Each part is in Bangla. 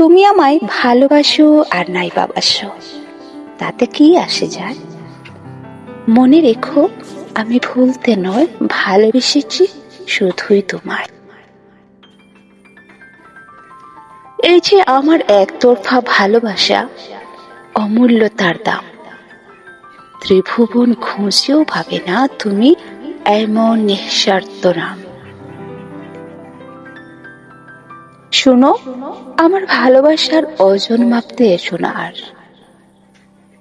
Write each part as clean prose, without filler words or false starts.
তুমি আমায় ভালোবাসো আর নাই বাবাসো, তাতে কি আসে যায়? মনে রেখো, আমি ভুলতে নয় ভালোবেসেছি শুধুই তোমায়। এই যে আমার একতরফা ভালোবাসা, অমূল্য তার দাম। ত্রিভুবন খুঁজেও ভাবে না তুমি এমন নিঃস্বার্থ নাম। শোনো, আমার ভালোবাসার ওজন মাপতে এসো না আর।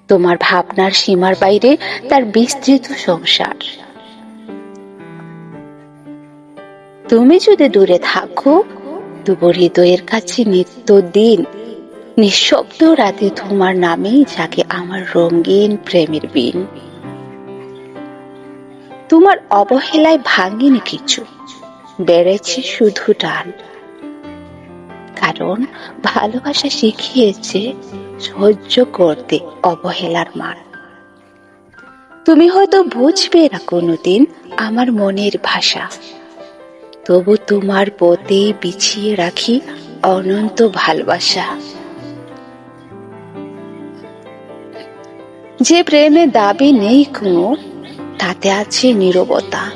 তোমার ভাবনার সীমার বাইরে তার বিস্তৃত সংসার। তুমি যদি দূরে থাকো, তবু হৃদয়ের কাছে নিত্যদিন নিঃশব্দ রাতে তোমার নামেই জাগে আমার রঙিন প্রেমের বিন। তোমার অবহেলায় ভাঙিনি কিছু, বেড়েছে শুধু টান। কারণ ভালোবাসা শিখিয়েছে সহ্য করতে অবহেলার মান। তুমি হয়তো বুঝবে না কোনোদিন আমার মনের ভাষা, তবু তোমার পথে বিছিয়ে রাখি অনন্ত ভালোবাসা। যে প্রেমে দাবি নেই কোনো, তাতে আছে নীরবতা।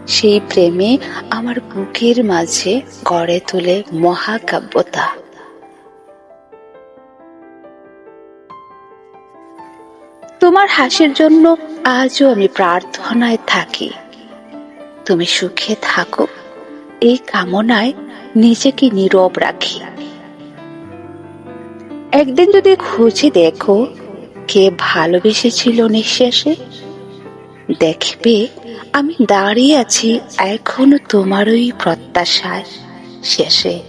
সেই প্রেমে আমার বুকের মাঝে গড়ে তোলে মহাকাব্যতা। তোমার হাসির জন্য আজও আমি প্রার্থনায় থাকি। তুমি সুখে থাকো, এই কামনায় নিজেকে নীরব রাখি। একদিন যদি খুঁজে দেখো কে ভালোবেসেছিল নিঃশেষে, দেখবে আমি দাঁড়িয়ে আছি এখনো তোমারই প্রত্যাশায় শেষে।